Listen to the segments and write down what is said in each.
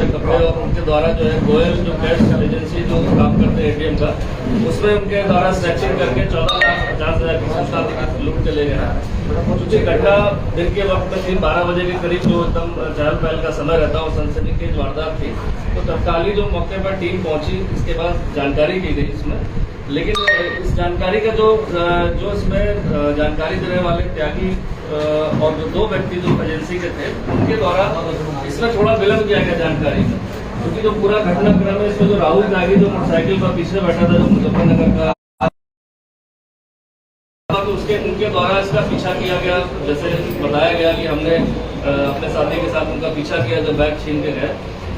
अच्छे कपड़े और उनके द्वारा जो है गोयल जो कैश एजेंसी जो काम करते हैं एटीएम का, उसमें उनके द्वारा स्नैचिंग करके 14,50,000 की सूचना लूट के ले गए। क्योंकि घटना दिन के वक्त में 3-12 बजे के करीब जो एकदम चहल पहल का समय रहता है और सनसनीखेज वारदात थी, तो तत्कालीन जो मौके पर टीम पहुंची, इसके बाद जानकारी की गई इसमें। लेकिन इस जानकारी का जो इसमें जानकारी देने वाले त्यागी और जो 2 व्यक्ति जो एजेंसी के थे, उनके द्वारा इसमें थोड़ा विलम्ब किया गया जानकारी का। क्योंकि जो पूरा घटनाक्रम है, इसमें जो राहुल त्यागी जो मोटरसाइकिल पर पीछे बैठा था, जो मुजफ्फरनगर का, तो उनके द्वारा इसका पीछा किया गया। जैसे बताया गया कि हमने अपने साथी के साथ उनका पीछा किया, जो बैग छीन के गए।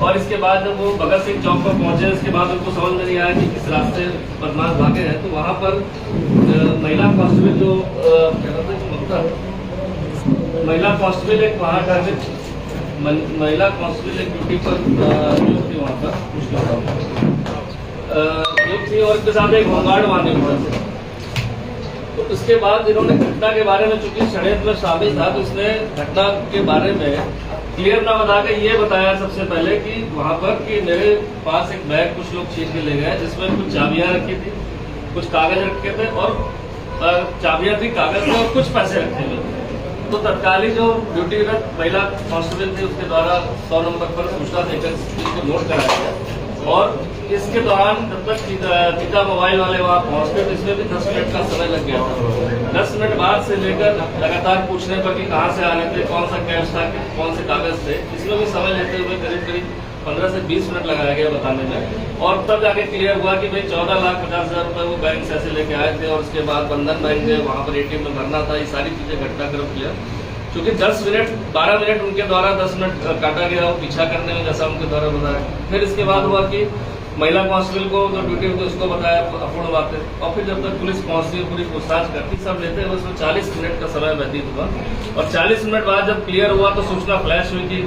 और इसके बाद जब वो भगत सिंह चौक पर पहुंचे, इसके बाद उनको समझ में नहीं आया कि किस रास्ते बदमाश भागे हैं। तो वहां पर महिला कांस्टेबल जो महिला कांस्टेबल एक वहाँ टारगेट महिला कांस्टेबल एक ड्यूटी पर थी, वहाँ पर थी और इसके साथ एक होमगार्ड वहाँ नहीं। तो उसके बाद इन्होंने घटना के बारे में, चूंकि षड्यंत्र में शामिल था, तो इसने घटना के बारे में क्लियर ना बता के ये बताया सबसे पहले कि वहां पर कि मेरे पास एक बैग कुछ लोग छीन के ले गए, जिसमें कुछ चाबियां रखी थी, कुछ कागज रखे थे और चाबियां थी, कागज थे और कुछ पैसे रखे हुए थे। तो तत्कालीन जो ड्यूटीरत महिला कांस्टेबल थी, उसके द्वारा 100 नंबर पर सूचना देकर इसको नोट कराया गया। और इसके दौरान जब तक पिता मोबाइल वाले वहाँ पहुँचते, तो इसमें भी 10 मिनट का समय लग गया था। 10 मिनट बाद से लेकर लगातार पूछने पर कि कहाँ से आ रहे थे, कौन सा कैश था, कौन से कागज थे, इसमें भी समय लेते हुए करीब 15 से 20 मिनट लगाया गया बताने में। और तब जाके क्लियर हुआ कि भाई 14,50,000 रुपये वो बैंक से ऐसे लेके आए थे और उसके बाद बंधन बैंक में वहाँ पर एटीएम में भरना था। ये सारी चीज़ें घटनाक्रम क्लियर, क्योंकि 12 मिनट उनके द्वारा 10 मिनट काटा गया वो पीछा करने में, जैसा उनके द्वारा बताया। फिर इसके बाद हुआ कि महिला कांस्टेबल को जो ड्यूटी होती है उसको बताया अपूर्ण बातें, और फिर जब तक पुलिस पहुंचती है, पूरी पूछताछ करती, सब लेते हैं, उसमें 40 मिनट का समय व्यतीत हुआ। और 40 मिनट बाद जब क्लियर हुआ तो सूचना फ्लैश हुई कि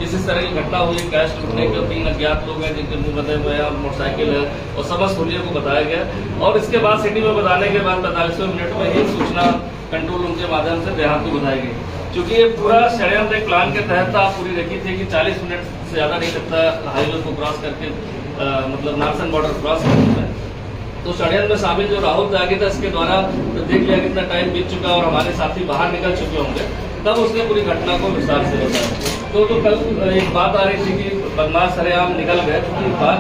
इस तरह की घटना हुई, कैश लूटने के 3 अज्ञात लोग हैं जिनके मुंह बंधे हुए हैं और मोटरसाइकिल है, और समस्त हुलिये को बताया गया। और इसके बाद सिटी में बताने के बाद 45वें मिनट में ही सूचना कंट्रोल रूम के माध्यम से देहात को बताई गई। क्योंकि ये पूरा षड्यंत्र एक प्लान के तहत था, पूरी रखी थी कि 40 मिनट से ज़्यादा नहीं लगता हाईवे को क्रॉस करके, मतलब नार्सन बॉर्डर क्रॉस करने में। तो षड्यंत्र में शामिल जो राहुल त्यागी था, इसके द्वारा तो देख लिया कितना टाइम बीत चुका और हमारे साथी बाहर निकल चुके होंगे, तब उसने पूरी घटना को विस्तार से बताया। तो कल एक बात आ रही थी कि बदमाश सरेआम निकल गए, तो बात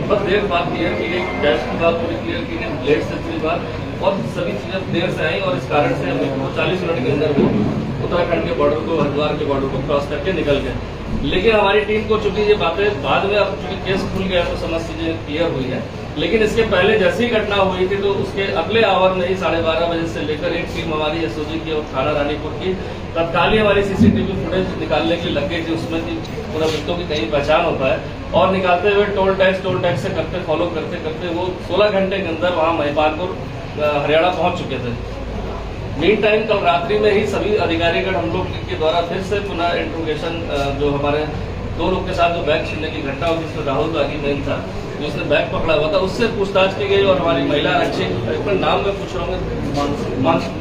बहुत देर बात की है कि एक कैश की बात पूरी क्लियर की गई, लेट से पूरी बात, और सभी चीज़ें देर से आई और इस कारण से हम 40 मिनट के अंदर उत्तराखंड के बॉर्डर को, हरिद्वार के बॉर्डर को क्रॉस करके निकल गए। लेकिन हमारी टीम को चूंकि ये बातें बाद में, अब चूंकि केस खुल गया तो समझ चीजें क्लियर हुई है, लेकिन इसके पहले जैसी ही घटना हुई थी तो उसके अगले आवर में ही 12:30 बजे से लेकर एक टीम हमारी एसओजी की और थाना रानीपुर की तत्कालीन हमारी सीसीटीवी फुटेज निकालने की लग गई थी। उसमें पूरा व्यक्तियों की कहीं पहचान होता है, और निकालते हुए टोल टैक्स से करते फॉलो करते वो 16 घंटे के अंदर वहाँ महिपालपुर हरियाणा पहुँच चुके थे। मीन टाइम कल रात्रि में ही सभी अधिकारीगण हम लोग के द्वारा फिर से पुनः इंट्रोगेशन, जो हमारे 2 लोग के साथ जो बैग छीनने की घटना हुई, जिसमें राहुल त्यागी मेन था, जिसने बैग पकड़ा हुआ था, उससे पूछताछ की गई। और हमारी महिला आरक्षक, नाम में पूछ रहा हूँ,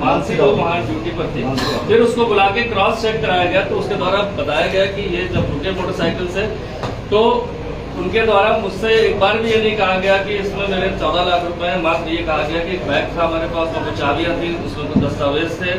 मानसी, वो वहाँ ड्यूटी पर थी। फिर उसको बुला के क्रॉस चेक कराया गया, तो उसके द्वारा बताया गया कि ये जब रुके मोटरसाइकिल से, तो उनके द्वारा मुझसे एक बार भी ये नहीं कहा गया कि इसमें मेरे 14 लाख रुपए, मात्र ये कहा गया कि एक बैग था हमारे पास, तो कुछ चाबियां थी, उसमें कुछ दस्तावेज थे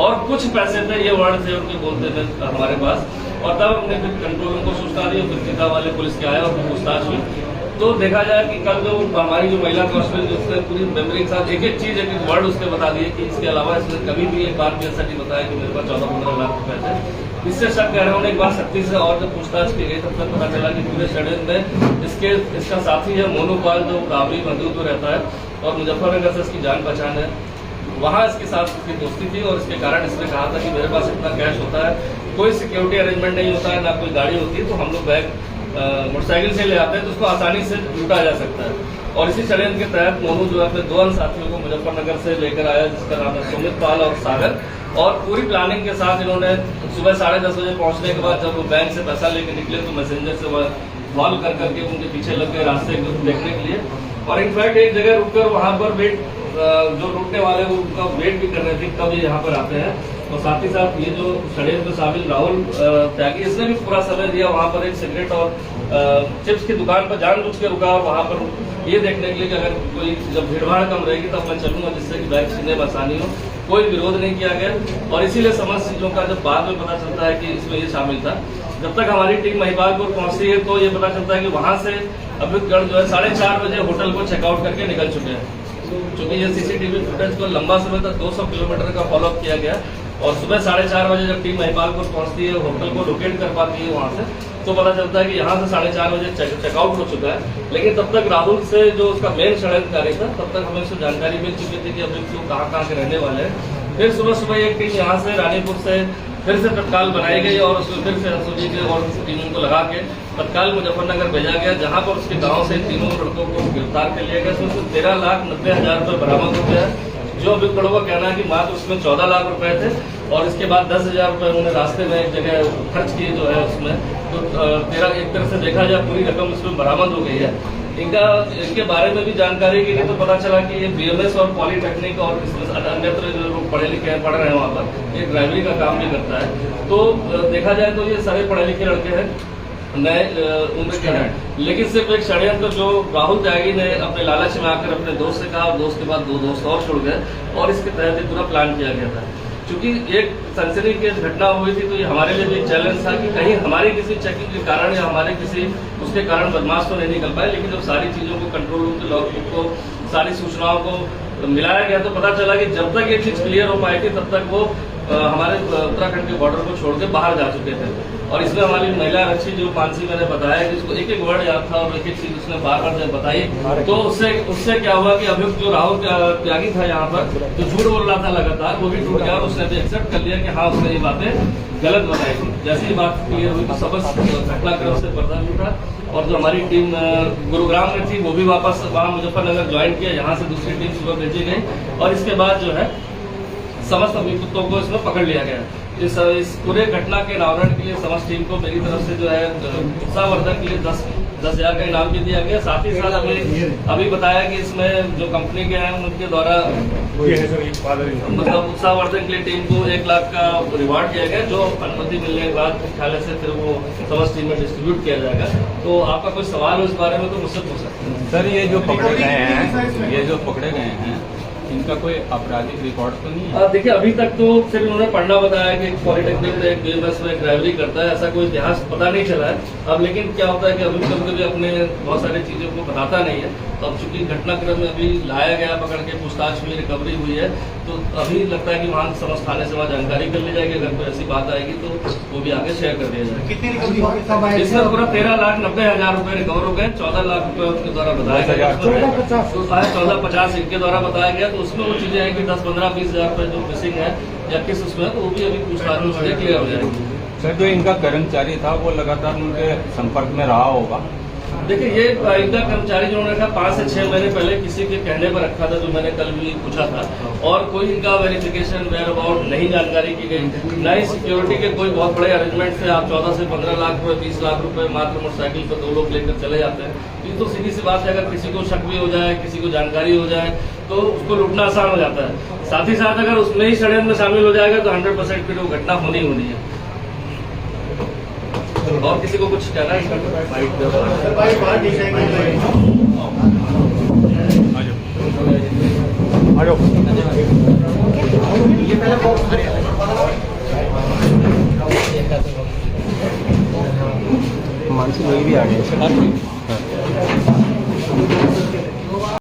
और कुछ पैसे थे, ये वर्ड थे उनके बोलते थे हमारे पास। और तब हमने फिर कंट्रोल रूम को सूचना दी और फिर सीधा वाले पुलिस के आए और पूछताछ हुई। तो देखा जाए कि कल जो हमारी जो महिला कांस्टेबल, जिसने पूरी मेमोरी के साथ एक एक चीज, एक एक वर्ड उसने बता दिए कि इसके अलावा इसने कभी भी एक बार भी ऐसा नहीं बताया कि मेरे पास 14-15 लाख रुपए थे। इससे शक कर रहे हैं, एक बार सख्ती से और जब पूछताछ की गई तब तक पता चला कि पूरे षड्यंत्र में इसका साथी है मोनू पाल, जो राबड़ी बंदूक में रहता है और मुजफ्फरनगर से इसकी जान पहचान है। वहाँ इसके साथ इसकी दोस्ती थी और इसके कारण इसने कहा था कि मेरे पास इतना कैश होता है, कोई सिक्योरिटी अरेंजमेंट नहीं होता है, ना कोई गाड़ी होती है, तो हम लोग बैग मोटरसाइकिल से ले आते हैं तो उसको आसानी से लूटा जा सकता है। और इसी षड्यंत्र के तहत मोनू जो है अपने 2 अन्य साथियों को मुजफ्फरनगर से लेकर आया, जिसका नाम है सुमित पाल और सागर। और पूरी प्लानिंग के साथ इन्होंने सुबह 10:30 बजे पहुंचने के बाद जब वो बैंक से पैसा लेकर निकले तो मैसेंजर से वह कॉल कर करके उनके पीछे लग गए रास्ते देखने के लिए। और इनफैक्ट एक जगह रुककर वहाँ पर वेट, जो लूटने वाले वो उनका वेट भी कर रहे थे कब ये यहाँ पर आते हैं। और साथ ही साथ ये जो षड्यंत्र में शामिल राहुल त्यागी, इसने भी पूरा समय दिया वहाँ पर एक सिगरेट और चिप्स की दुकान पर जानबूझ के रुका और वहाँ पर ये देखने के लिए कि अगर कोई जब भीड़भाड़ कम रहेगी तब मैं चलूँगा, जिससे कि बैग छीनने में आसानी हो। कोई विरोध नहीं किया गया और इसीलिए समस्त चीज़ों का जब बाद में पता चलता है कि इसमें ये शामिल था। जब तक हमारी टीम महिपालपुर पहुँचती है तो ये पता चलता है कि वहाँ से अभियुक्तगण जो है 4:30 बजे होटल को चेकआउट करके निकल चुके हैं। चूँकि ये सीसीटीवी फुटेज को लंबा समय तक 200 किलोमीटर का फॉलोअप किया गया और सुबह 4:30 बजे जब टीम महिपालपुर पहुँचती है, होटल को लोकेट कर पाती है वहाँ से, तो पता चलता है कि यहाँ से 4:30 बजे चेकआउट हो चुका है। लेकिन तब तक राहुल से जो उसका मेन षड्यंत्रकारी था, तब तक हमें उससे जानकारी मिल चुकी थी कि अभियुक्त लोग कहाँ के रहने वाले हैं। फिर सुबह एक टीम यहाँ से रानीपुर से फिर से तत्काल बनाई गई और उसमें फिर से एसओजी के और टीमों को लगा के तत्काल मुजफ्फरनगर भेजा गया, जहाँ पर उसके गांव से तीनों लड़कों को गिरफ्तार कर लिया गया। उसमें 13,90,000 रुपये बरामद हो गया। जो अभियुक्तों का कहना है कि मात्र उसमें 14 लाख रुपए थे और इसके बाद 10,000 रुपये उन्होंने रास्ते में एक जगह खर्च किए जो है उसमें, तो एक तरह से देखा जाए पूरी रकम उसमें बरामद हो गई है। इनके बारे में भी जानकारी के लिए तो पता चला कि ये बीएमएस और पॉलीटेक्निक और अन्यत्र जो लोग पढ़े लिखे हैं, पढ़ रहे हैं वहाँ पर, ये ड्राइवरी का काम भी करता है। तो देखा जाए तो ये सारे पढ़े लिखे लड़के हैं, नए उम्र के हैं, लेकिन सिर्फ एक षड्यंत्र जो राहुल त्यागी ने अपने लालच में आकर अपने दोस्त से कहा और दोस्त के बाद 2 दोस्त और छोड़ गए और इसके तहत ये पूरा प्लान किया गया था। चूंकि एक सनसनीखेज घटना हुई थी तो ये हमारे लिए भी एक चैलेंज था कि कहीं हमारी किसी चेकिंग के कारण या हमारे किसी उसके कारण बदमाश तो नहीं निकल पाए। लेकिन जब सारी चीज़ों को कंट्रोल रूम के लॉगबुक को सारी सूचनाओं को मिलाया गया तो पता चला कि जब तक ये चीज़ क्लियर हो पाई थी तब तक वो हमारे उत्तराखंड के बॉर्डर को छोड़ के बाहर जा चुके थे। और इसमें हमारी महिला रक्षी जो मानसी मैंने बताया कि उसको एक वर्ड याद था और एक चीज उसने बार जब बताई, तो उससे क्या हुआ कि अभियुक्त जो राहुल त्यागी था यहाँ पर जो झूठ बोल रहा था लगातार, वो भी टूट गया और उसने भी एक्सेप्ट कर लिया कि हाँ उसने ये बातें गलत बताई थी। जैसे ही बात क्लियर हुई तो सबस घटनाक्रम से पर्दा टूटा और जो हमारी टीम गुरुग्राम में थी वो भी वापस वहाँ मुजफ्फरनगर ज्वाइन किया। यहाँ से दूसरी टीम सुबह भेजी गई और इसके बाद जो है समस्त अभियुक्तों को इसमें पकड़ लिया गया। इस पूरे घटना के अनावरण के लिए समस्त टीम को मेरी तरफ से जो है उत्साहवर्धन के लिए 10,000 का इनाम भी दिया गया। साथ ही साथ अभी बताया कि इसमें जो कंपनी के हैं उनके द्वारा मतलब उत्साहवर्धन के लिए टीम को 1 लाख का रिवार्ड दिया गया, जो अनुमति मिलने के बाद मुख्यालय से फिर वो समस्त टीम में डिस्ट्रीब्यूट किया जाएगा। तो आपका कोई सवाल हो इस बारे में तो मुझसे पूछ सकते हैं। सर ये जो पकड़े गए हैं इनका कोई आपराधिक रिकॉर्ड तो नहीं है? देखिए अभी तक तो सिर्फ उन्होंने पढ़ना बताया कि पॉलिटेक्निक में एक बीएमएस में ड्राइवरी करता है, ऐसा कोई इतिहास पता नहीं चला है। अब लेकिन क्या होता है कि अभी कभी भी अपने बहुत सारी चीज़ों को बताता नहीं है। तो अब चूंकि घटनाक्रम में अभी लाया गया, पकड़ के पूछताछ हुई, रिकवरी हुई है, तो अभी लगता है कि वहाँ समस्त थाने से वहाँ जानकारी कर ली जाएगी। अगर कोई ऐसी बात आएगी तो वो भी आगे शेयर कर दिया जाएगा। कितनी रिकवरी होगी? इसमें पूरा 13,90,000 रुपये रिकवर हो गए। 14 लाख रुपये उनके द्वारा बताया गया, 14,50 इनके द्वारा बताया गया। तो उसमें वो चीजें हैं कि 10, 15, 20,000 रुपये जो मिसिंग है या किस उसमें, तो वो भी अभी पूछताछ से क्लियर हो जाएगी। सर जो इनका कर्मचारी था वो लगातार उनके संपर्क में रहा होगा? देखिए ये इनका कर्मचारी जो उन्होंने कहा 5 से 6 महीने पहले किसी के कहने पर रखा था, जो मैंने कल भी पूछा था, और कोई इनका वेरिफिकेशन वेयर अबाउट नहीं जानकारी की गई, न ही सिक्योरिटी के कोई बहुत बड़े अरेंजमेंट से आप 14 से 15 लाख रुपए 20 लाख रुपए मात्र मोटरसाइकिल पर 2 लोग लेकर चले जाते हैं। ये तो सीधी सी बात है, अगर किसी को शक भी हो जाए, किसी को जानकारी हो जाए तो उसको लूटना आसान हो जाता है। साथ ही साथ अगर उसमें ही षड्यंत्र में शामिल हो जाएगा तो 100% फिर वो घटना होनी है। और किसी को कुछ कहना है? मानसी वही भी आ गए।